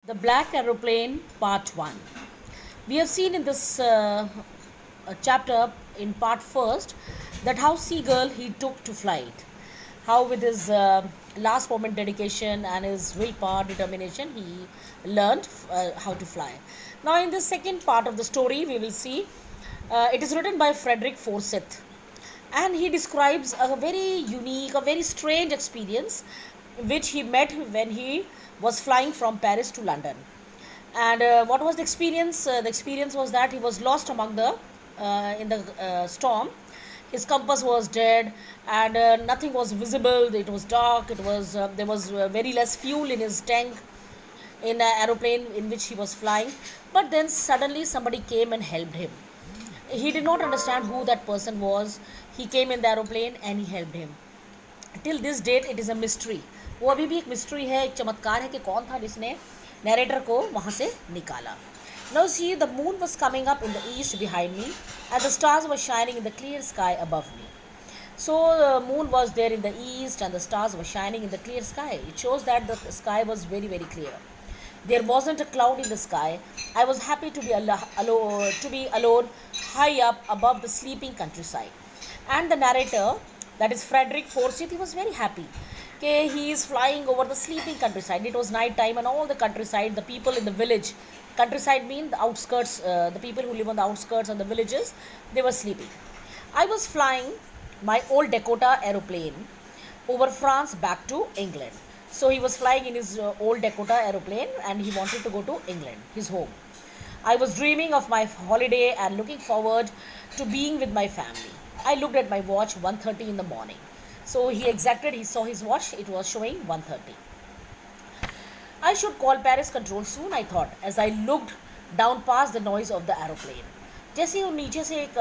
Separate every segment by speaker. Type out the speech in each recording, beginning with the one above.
Speaker 1: The Black Aeroplane, Part 1. We have seen in this chapter, in part first, that how Seagull he took to flight, how with his last moment dedication and his willpower determination he learned how to fly. Now, in the second part of the story, we will see it is written by Frederick Forsyth, and he describes a very unique, a very strange experience which he met when he was flying from Paris to London. And what was the experience? The experience was that he was lost among the in the storm. His compass was dead, and nothing was visible. It was dark. It was there was very less fuel in his tank in the aeroplane in which he was flying. But then suddenly somebody came and helped him. He did not understand who that person was. He came in the aeroplane and he helped him. Till this date it is a mystery. वो अभी भी एक mystery है, एक चमत्कार है कि कौन था जिसने नरेटर को वहाँ से निकाला. Now see, the moon was coming up in the east behind me and the stars were shining in the clear sky above me. So the moon was there in the east and the stars were shining in the clear sky. It shows that the sky was very, very clear. There wasn't a cloud in the sky. I was happy to be alone high up above the sleeping countryside. And the narrator, that is Frederick Forsyth, he was very happy. Okay, he is flying over the sleeping countryside. It was night time and all the countryside, the people in the village, countryside mean the outskirts, the people who live on the outskirts of the villages, they were sleeping. I was flying my old Dakota aeroplane over France back to England. So he was flying in his old Dakota aeroplane and he wanted to go to England, his home. I was dreaming of my holiday and looking forward to being with my family. I looked at my watch, 1:30 in the morning. So he saw his watch, it was showing 1:30. I should call Paris control soon, I thought, as I looked down past the noise of the aeroplane. जैसे ही नीचे से एक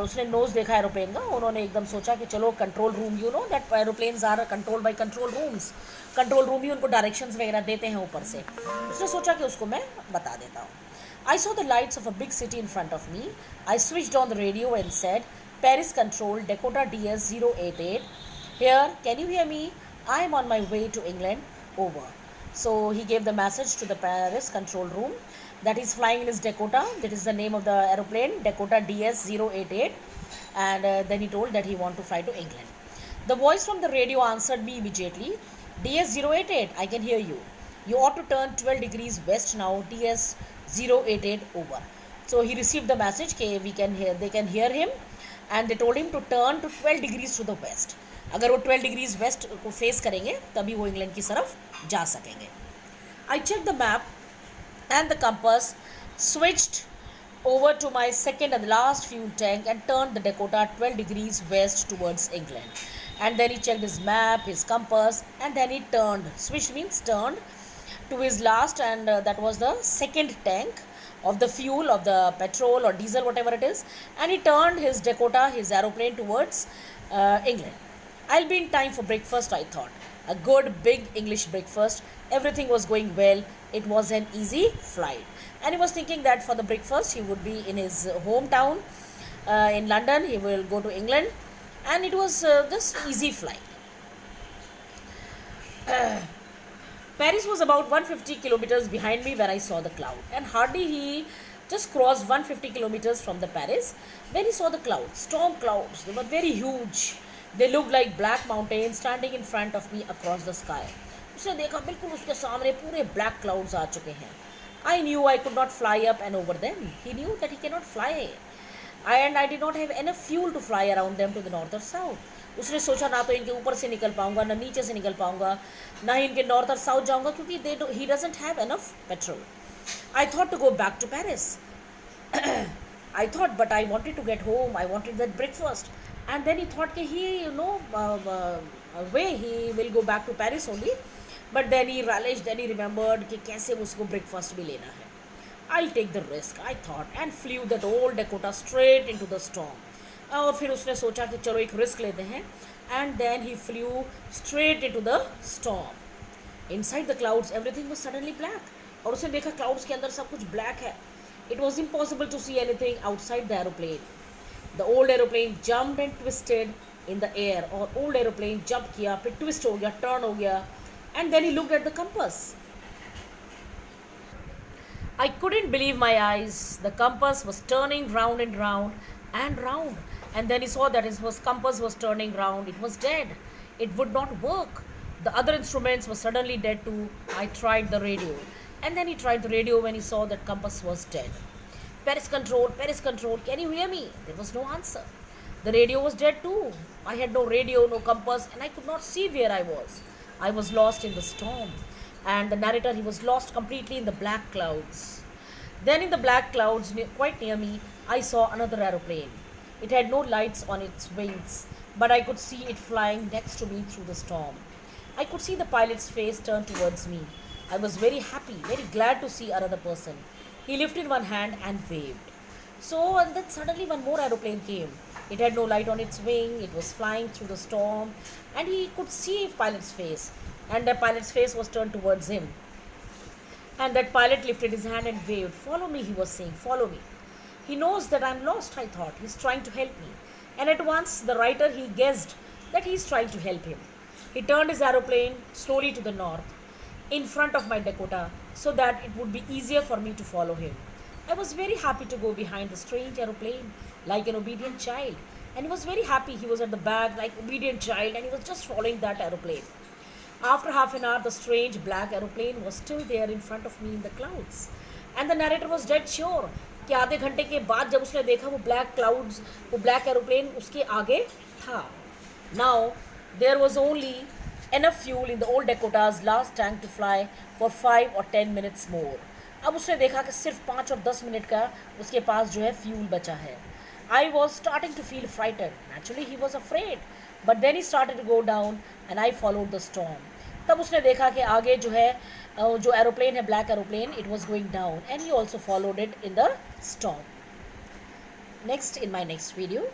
Speaker 1: उसने knows देखा aeroplane का, उन्होंने एकदम सोचा कि चलो control room, you know that aeroplanes are control by control rooms, control room ही उनको डायरेक्शंस वगैरह देते हैं ऊपर से. उसने सोचा कि उसको मैं बता देता हूँ. I saw the lights of a big city in front of me. I switched on the radio and said, Paris control, Dakota DS 088. Here, can you hear me? I am on my way to England. Over. So he gave the message to the Paris control room that he's flying in his Dakota. That is the name of the aeroplane, Dakota DS 088. And then he told that he want to fly to England. The voice from the radio answered me immediately. DS 088, I can hear you. You ought to turn 12 degrees west now. DS 088 over. So he received the message. They can hear him, and they told him to turn to 12 degrees to the west. अगर वो 12 degrees waste को face करेंगे तभी वो England की तरफ जा सकेंगे. I check the map and the compass, switched over to my second and last fuel tank and turned the Dakota 12 degrees west towards England. And then he checked his map, his compass, and then he switched means turned to his last, and that was the second tank of the fuel, of the petrol or diesel, whatever it is, and he turned his Dakota, his aeroplane, towards England. I'll be in time for breakfast, I thought. A good big English breakfast. Everything was going well. It was an easy flight. And he was thinking that for the breakfast he would be in his hometown in London. He will go to England, and it was just easy flight. Paris was about 150 kilometers behind me when I saw the cloud, and hardly he just crossed 150 kilometers from the Paris when he saw the clouds, storm clouds. They were very huge. They looked like black mountains standing in front of me across the sky. उसने देखा बिल्कुल उसके सामने पूरे black clouds आ चुके हैं. I knew I could not fly up and over them. He knew that he cannot fly. And I did not have enough fuel to fly around them to the north or south. उसने सोचा ना तो इनके ऊपर से निकल पाऊंगा, ना नीचे से निकल पाऊंगा, ना ही इनके नॉर्थ और साउथ जाऊंगा, क्योंकि he doesn't have enough petrol. I thought to go back to Paris. I thought, but I wanted to get home. I wanted that breakfast. And then he thought that he will go back to Paris only. But then he realized, then he remembered कि कैसे उसको breakfast भी लेना है. I'll take the risk, I thought, and flew that old Dakota straight into the storm. और फिर उसने सोचा कि चलो एक risk लेते हैं. And then he flew straight into the storm. Inside the clouds, everything was suddenly black. और उसने देखा clouds के अंदर सब कुछ black है. It was impossible to see anything outside the aeroplane. The old aeroplane jumped and twisted in the air, और old aeroplane jump किया, फिर twist हो गया, turn हो गया, and then he looked at the compass. I couldn't believe my eyes. The compass was turning round and round and round. And then he saw that his compass was turning round. It was dead. It would not work. The other instruments were suddenly dead too. I tried the radio. And then he tried the radio when he saw that compass was dead. Paris control, can you hear me? There was no answer. The radio was dead too. I had no radio, no compass, and I could not see where I was. I was lost in the storm. And the narrator, he was lost completely in the black clouds. Then, in the black clouds, quite near me, I saw another aeroplane. It had no lights on its wings, but I could see it flying next to me through the storm. I could see the pilot's face turn towards me. I was very happy, very glad to see another person. He lifted one hand and waved. So, and then suddenly one more aeroplane came. It had no light on its wing, it was flying through the storm, and he could see a pilot's face. And the pilot's face was turned towards him. And that pilot lifted his hand and waved. Follow me, he was saying, follow me. He knows that I'm lost, I thought. He's trying to help me. And at once, the writer, he guessed that he's trying to help him. He turned his aeroplane slowly to the north, in front of my Dakota, so that it would be easier for me to follow him. I was very happy to go behind the strange aeroplane, like an obedient child. And he was very happy. He was at the back, like obedient child, and he was just following that aeroplane. After half an hour, the strange black aeroplane was still there in front of me in the clouds. And the narrator was dead sure कि आधे घंटे के बाद जब उसने देखा वो black clouds, वो ब्लैक एरोप्लेन उसके आगे था. Now, there was only enough fuel in the old Dakota's last tank to fly for 5 or 10 minutes more. अब उसने देखा कि सिर्फ 5 और 10 मिनट का उसके पास जो है फ्यूल बचा है. I was starting to feel frightened. Naturally, he was afraid. But then he started to go down and I followed the storm. तब उसने देखा कि आगे जो है जो एरोप्लेन है black aeroplane it was going down and he also followed it in the storm. Next in my next video.